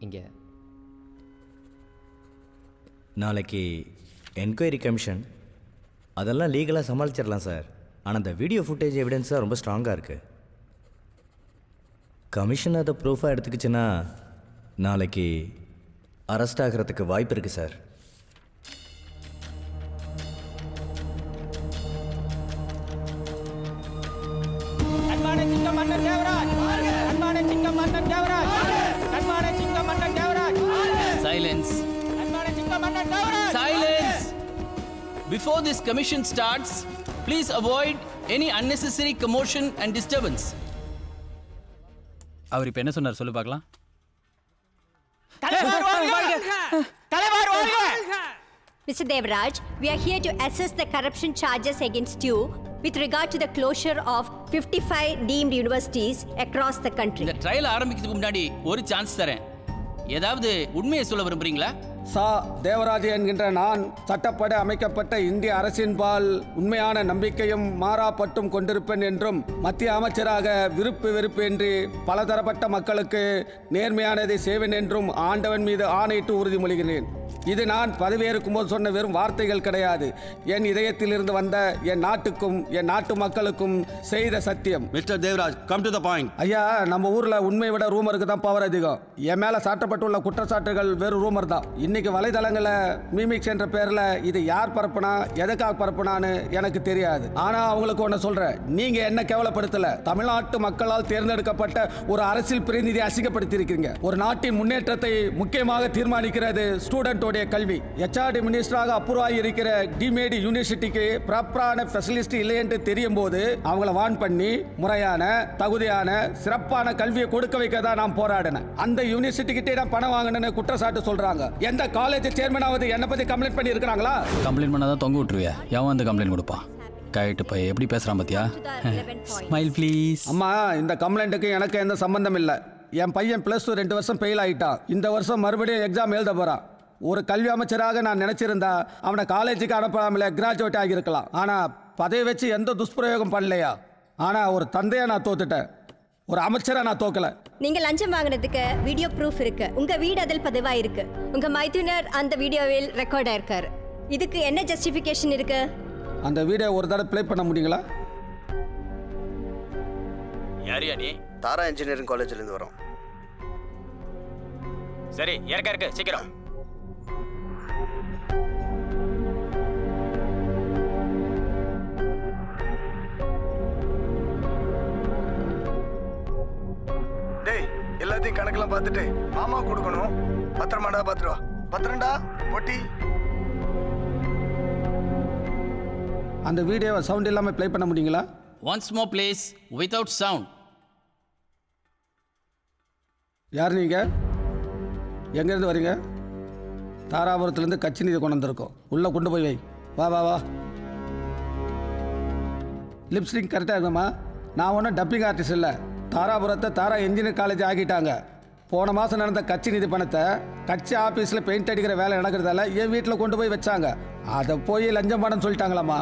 இங்கே நாளைக்கு enquiry commission அதெல்லாம் லீகலாக சமாளிச்சிடலாம் சார். ஆனால் அந்த வீடியோ ஃபுட்டேஜ் எவிடன்ஸ் தான் ரொம்ப ஸ்ட்ராங்காக இருக்குது. கமிஷன் அதை ப்ரூஃபாக எடுத்துக்கிச்சுன்னா நாளைக்கு அரெஸ்ட் ஆகிறதுக்கு வாய்ப்பு இருக்குது sir. Silence. Silence. Before this commission starts, please avoid any unnecessary commotion and disturbance. அவர் இப்ப என்ன சொன்னார் சொல்லு பார்க்கலாம். Mr. Devraj, we are here to assess the corruption charges against you with regard to the closure of 55 deemed universities across the country. இந்த trial ஆரம்பிக்கிறதுக்கு முன்னாடி ஒரு chance தரேன். ஏதாவது உண்மையை சொல்ல விரும்புறீங்களா? தேவராஜ் என்கின்ற நான் சட்டப்படி அமைக்கப்பட்ட இந்திய அரசின்பால் உண்மையான நம்பிக்கையும் மாறாப்பட்டும் கொண்டிருப்பேன் என்றும் மத்திய அமைச்சராக விருப்பு வெறுப்பின்றி பலதரப்பட்ட மக்களுக்கு நேர்மையானதை செய்வேன் என்றும் ஆண்டவன் மீது ஆணையிட்டு உறுதிமொழிகிறேன். இது நான் பதவியேற்கும் போது சொன்ன வெறும் வார்த்தைகள் கிடையாது. என் இதயத்திலிருந்து வந்த என் நாட்டுக்கும் என் நாட்டு மக்களுக்கும் செய்த சத்தியம். Mister Devaraj, come to the point. ஐயா, நம்ம ஊர்ல உண்மை விட ரூமருக்கு தான் பவர் அதிகம். என் மேல சாட்டப்பட்டுள்ள குற்றச்சாட்டுகள் வெறும் ரூமர் தான். இன்னைக்கு வலைதளங்களை மீமிக்ஸ் என்ற பேர்ல இது யார் பரப்புனா எதுக்காக பரப்புனான்னு எனக்கு தெரியாது. ஆனா அவங்களுக்கு ஒண்ணு சொல்றேன், நீங்க என்ன கேவலப்படுத்தல. தமிழ்நாட்டு மக்களால் தேர்ந்தெடுக்கப்பட்ட ஒரு அரசியல் பிரதிநிதி அசிங்கப்படுத்தி இருக்கீங்க. ஒரு நாட்டின் முன்னேற்றத்தை முக்கியமாக தீர்மானிக்கிறது ஸ்டூடெண்டோட கல்வி. HRD மினிஸ்டராக அப்ரூவ் ஆகி இருக்கிற டிமேட் யூனிவர்சிட்டிக்கு ப்ராப்பரான ஃபெசிலிட்டி இல்லை என்று தெரியும் போது அவங்கள வான் பண்ணி முறையான தகுதியான சிறப்பான கல்வியை கொடுக்க வைக்க தான் நான் போராடினேன். அந்த யூனிவர்சிட்டி கிட்டே நான் பணம் வாங்கினேன்னு குற்றச்சாட்டு சொல்றாங்க. எந்த காலேஜ் சேர்மனாவது என்ன பத்தி கம்ப்ளைண்ட் பண்ணி இருக்காங்களா? கம்ப்ளைண்ட் பண்ணாதான் தொங்க விட்டுருவியா? எவன் வந்து கம்ப்ளைண்ட் கொடுப்பான்? கைட்டு போய் எப்படி பேசுறான் பாத்தியா? Smile please. அம்மா, இந்த கம்ப்ளைண்ட்டுக்கு எனக்கு எந்த சம்பந்தம் இல்லை. என் பையன் +2 2 வருஷம் ஃபெயில் ஆகிட்டான். இந்த வருஷம் மறுபடியும் எக்ஸாம் எழுத போறான். ஒரு கல்வி அமைச்சராக நான் நினைச்சிருந்தா அவனை காலேஜுக்கு அனுப்பாமலே கிராஜுவேட் ஆகியிருக்கலாம். ஆனால் பதவி வச்சு எந்த துஷ்பிரயோகம் பண்ணலையா? ஆனால் ஒரு தந்தையை நான் தோத்துட்டேன், ஒரு அமைச்சரை நான் தோக்கல. நீங்க லஞ்சம் வாங்கினதுக்கு வீடியோ ப்ரூஃப் இருக்கு. உங்க வீடு அதில் பதிவா இருக்கு. உங்க மைத்துனர் அந்த வீடியோவில் ரெக்கார்ட் ஆயிருக்காரு. இதுக்கு என்ன ஜஸ்டிஃபிகேஷன் இருக்கு? அந்த வீடியோ ஒரு தடவை ப்ளே பண்ண முடியுங்களா? யாரியா நீ? தாரா இன்ஜினியரிங் காலேஜ்லேருந்து வரோம். சரி, இருக்கு சீக்கிரம். எல்லாத்தையும் கணக்கெல்லாம் பார்த்துட்டு மாமா கொடுக்கணும். பத்திரமாடா, பத்திரா பத்திரண்டா பொட்டி. அந்த வீடியோவை சவுண்ட் இல்லாமல் ப்ளே பண்ண முடியுங்களா? Once more please, without sound. யார் நீங்க? எங்கேருந்து வரீங்க? தாராபுரத்துலேருந்து கட்சி நிதி கொண்டு வந்திருக்கோம். உள்ளே கொண்டு போய் வை. வா வா வா. லிப்ஸ்டிக் கரெக்டாக இருக்குமா? நான் ஒன்றும் டப்பிங் ஆர்டிஸ்ட் இல்லை. தாராபுரத்தை தாரா இன்ஜினியர் காலேஜ் ஆக்கிட்டாங்க. போன மாதம் நடந்த கட்சி நிதி பணத்தை கட்சி ஆஃபீஸில் பெயிண்ட் அடிக்கிற வேலை நடக்கிறதால என் வீட்டில் கொண்டு போய் வச்சாங்க. அதை போய் லஞ்சம் பணம் சொல்லிட்டாங்களாம்மா.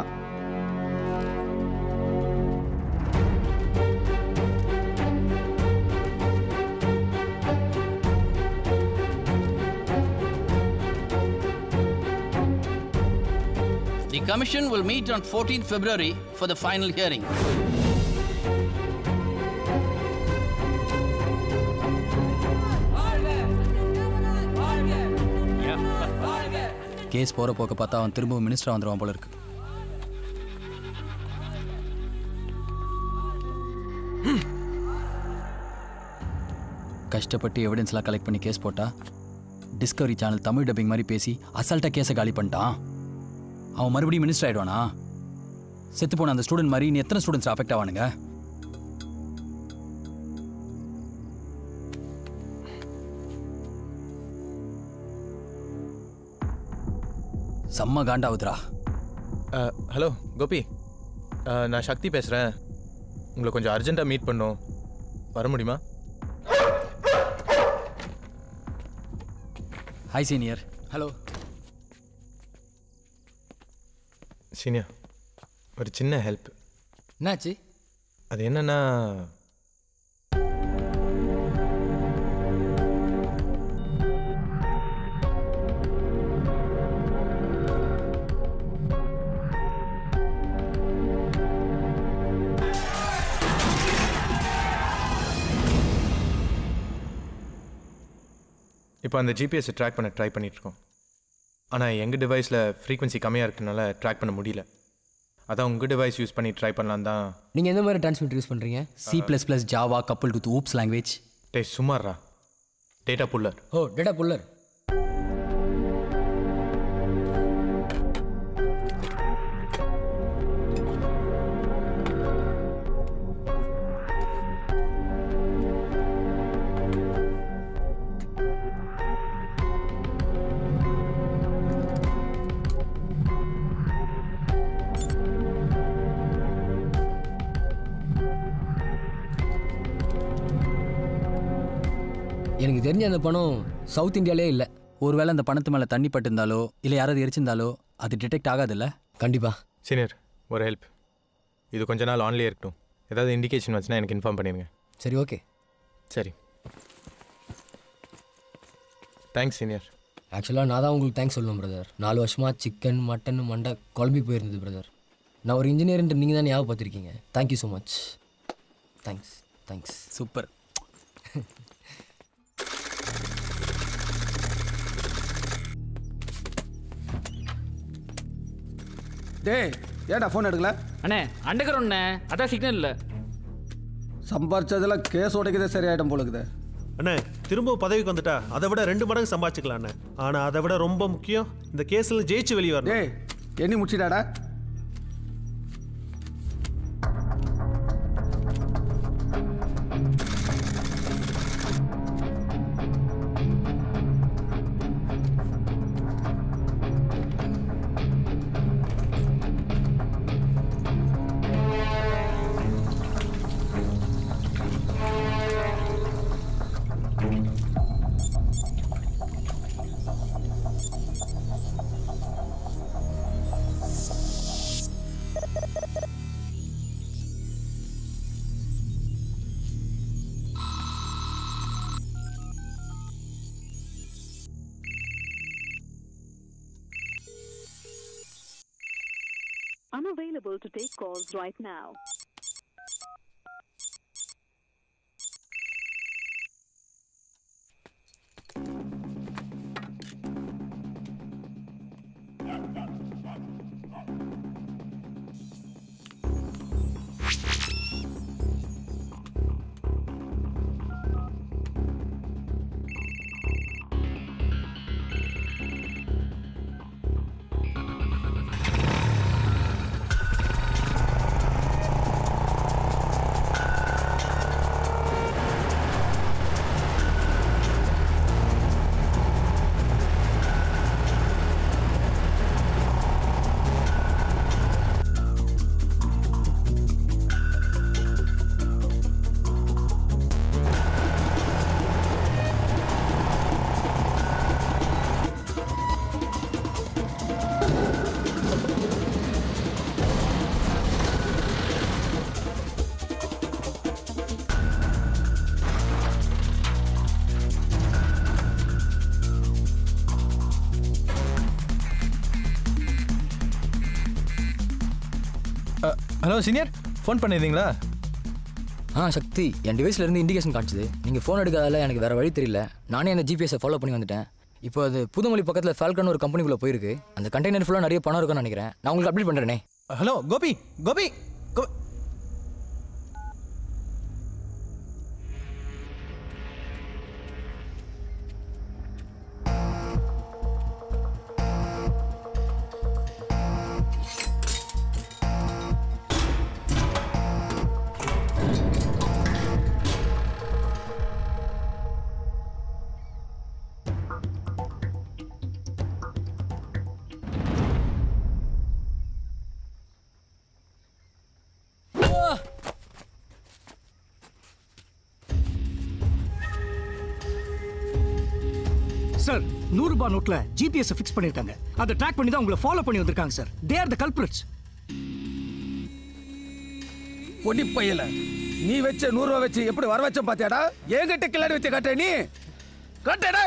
The commission will meet on 14th February for the final hearing. Case போற போக்க பார்த்தா அவன் திரும்பவும் மினிஸ்டர் வந்துருவான் போல இருக்கு. கஷ்டப்பட்டு எவிடன்ஸ்லாம் கலெக்ட் பண்ணி கேஸ் போட்டா டிஸ்கவரி சேனல் தமிழ் டப்பிங் மாதிரி பேசி அசால்ட்டா கேஸை காலி பண்ணிட்டான். அவன் மறுபடியும் மினிஸ்டர் ஆயிடுவானா? செத்து போன அந்த ஸ்டூடெண்ட் மாதிரி எத்தனை ஸ்டூடெண்ட்ஸ் அஃபெக்ட் ஆவானுங்க? செம்ம காண்டாவுதுரா. ஹலோ கோபி, நான் சக்தி பேசுகிறேன். உங்களை கொஞ்சம் அர்ஜென்ட்டாக மீட் பண்ணோம். வர முடியுமா? Hi senior. ஹலோ சீனியர், ஒரு சின்ன ஹெல்ப். என்னாச்சு? அது என்னன்னா இப்போ அந்த ஜிபிஎஸ்ஸை ட்ராக் பண்ண ட்ரை பண்ணிகிட்ருக்கோம். ஆனால் எங்கள் டிவைஸில் ஃப்ரீக்வன்சி கம்மியாக இருக்கனால ட்ராக் பண்ண முடியல. அதான் உங்கள் டிவைஸ் யூஸ் பண்ணி ட்ரை பண்ணலாம் தான். நீங்கள் எந்த மாதிரி டிரான்ஸ்மிட்டர் யூஸ் பண்ணுறீங்க? C++, Java couple with oops language. சுமாரா டேட்டா புல்லர். ஓ, டேட்டா புல்லர். எனக்கு தெரிஞ்ச அந்த பணம் சவுத் இந்தியாவிலே இல்லை. ஒருவேளை அந்த பணத்து மேலே தண்ணி பட்டிருந்தாலோ இல்லை யாராவது எரிச்சிருந்தாலோ அது டிடெக்ட் ஆகாதுல்ல? கண்டிப்பாக. சீனியர், ஒரு ஹெல்ப். இது கொஞ்ச நாள் ஆன்லேயே இருக்கட்டும். ஏதாவது இண்டிகேஷன் வச்சுன்னா எனக்கு இன்ஃபார்ம் பண்ணிடுங்க. சரி, ஓகே. சரி, தேங்க்ஸ் சீனியர். ஆக்சுவலாக நான் தான் உங்களுக்கு தேங்க்ஸ் சொல்லணும் பிரதர். 4 வருஷமாக சிக்கன் மட்டன் மண்டை குழம்பி போயிருந்தது பிரதர். நான் ஒரு இன்ஜினியர்ன்ட்டு நீங்கள் தான் ஞாபகப்படுத்திருக்கீங்க. Thank you so much. Thanks. Super. டேய், ஏன்டா ஃபோன் எடுக்கல? அண்ணே அண்டகரண்ணே, அதான் சிக்னல் இல்லை. சம்பாரிச்சதில் கேஸ் உடைக்கதே சரியாயிடும் போலுக்குது. அண்ணே, திரும்ப பதவிக்கு வந்துட்டா அதை விட 2 மடங்கு சம்பாதிச்சுக்கலாம் அண்ணே. ஆனால் அதை விட ரொம்ப முக்கியம் இந்த கேஸில் ஜெயிச்சு வெளியே வரணும். டேய், எண்ணி முடிச்சிடாடா. Unavailable to take calls right now. Hello senior, phone பண்ணியிருந்தீங்களா? சக்தி, என் டிவைஸில் இருந்து இண்டிகேஷன் காமிச்சுது. நீங்கள் ஃபோன் எடுக்காதால எனக்கு வேறு வழி தெரியல. நானே அந்த ஜிபிஎஸை ஃபாலோ பண்ணி வந்துட்டேன். இப்போ அது புதுமொழி பக்கத்தில் ஃபால்கன் ஒரு கம்பெனிக்குள்ளே போயிருக்கு. அந்த கண்டெய்னர் ஃபுல்லாக நிறைய பணம் இருக்குன்னு நினைக்கிறேன். நான் உங்களுக்கு அப்டேட் பண்ணுறேனே. ஹலோ கோபி. சார், 100 ரூபாய் நோட்ல ஜிபிஎஸ் ஃபிக்ஸ் பண்ணிருக்காங்க. அதை ட்ராக் பண்ணி தான் உங்களை ஃபாலோ பண்ணி வந்திருக்காங்க sir. They are the culprits. பொடி பையல, நீ வச்ச 100 ரூபாய் வச்சு எப்படி வர வச்ச பாத்தியாடா? என்கிட்ட கிளாடி வச்சு காட்ட நீ காட்டடா.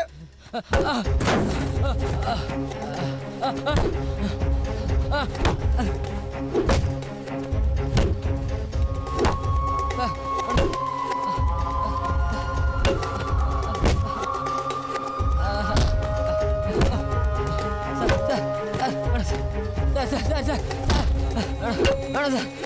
வேணாம்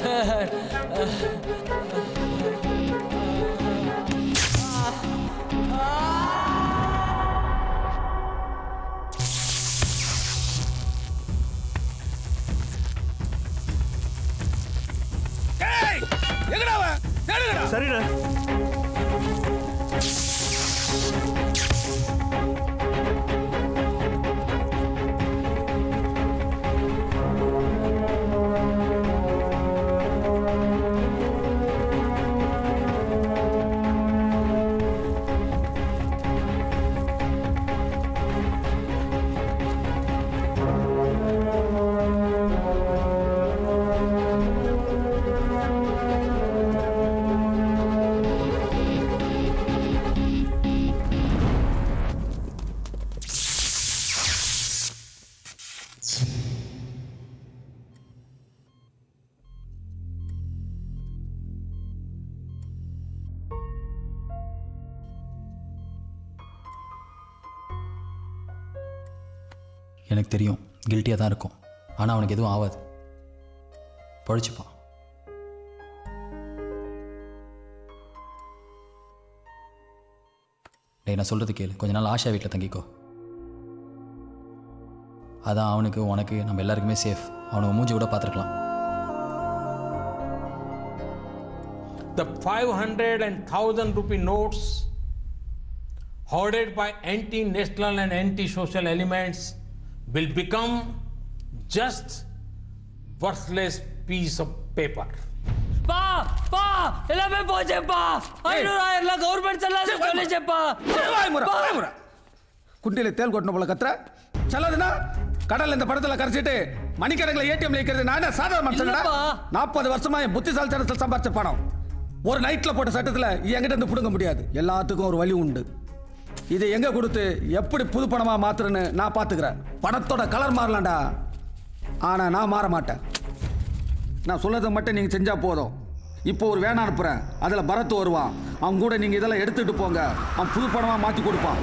சார். சரிண்ணா. எனக்கு தெரியும் கில்ட்டியாக தான் இருக்கும், ஆனால் அவனுக்கு எதுவும் ஆகாது, பழிச்சுப்பான். டேய் நான் சொல்கிறது கேளு, கொஞ்ச நாள் ஆஷா வீட்டில் தங்கிக்கோ. அதான் அவனுக்கு உனக்கு நம்ம எல்லாருக்குமே சேஃப். அவனுக்கு மூஞ்சி கூட பார்த்துருக்கலாம். The 500 and 1000 rupee notes hoarded by anti-national and anti-social elements will become just worthless piece of paper. பா பா எல்லாமே போச்சேப்பா. 500,000 கவர்மெண்ட் எல்லாம் சொல்லிச்சேப்பா. குண்டில தேல் கொட்டணும் போல கத்துற செல்லாதுன்னா கடல் இந்த படத்துல கரைச்சிட்டு மணிக்கணக்கில் ஏடிஎம்ல இருக்கிறது நான் சாதாரண மனுஷனடா. 40 வருஷமா என் புத்திசாலித்தனத்தில் சம்பாதிச்ச பணம் ஒரு நைட்ல போட்ட சட்டத்தில் என்கிட்ட இருந்து பிடுங்க முடியாது. எல்லாத்துக்கும் ஒரு வழி உண்டு. இதை எங்க கொடுத்து எப்படி புது பணமா மாத்துறேன்னு நான் பாத்துக்கிறேன். பணத்தோட கலர் மாறலாம்டா, ஆனா நான் மாற மாட்டேன். நான் சொல்லதை மட்டும் நீங்க செஞ்சா போதும். இப்போ ஒரு வேன் அனுப்புறேன், அதுல பரத் வருவான். அவன் கூட நீங்க இதெல்லாம் எடுத்துட்டு போங்க. அவன் புது பணமா மாத்தி கொடுப்பான்.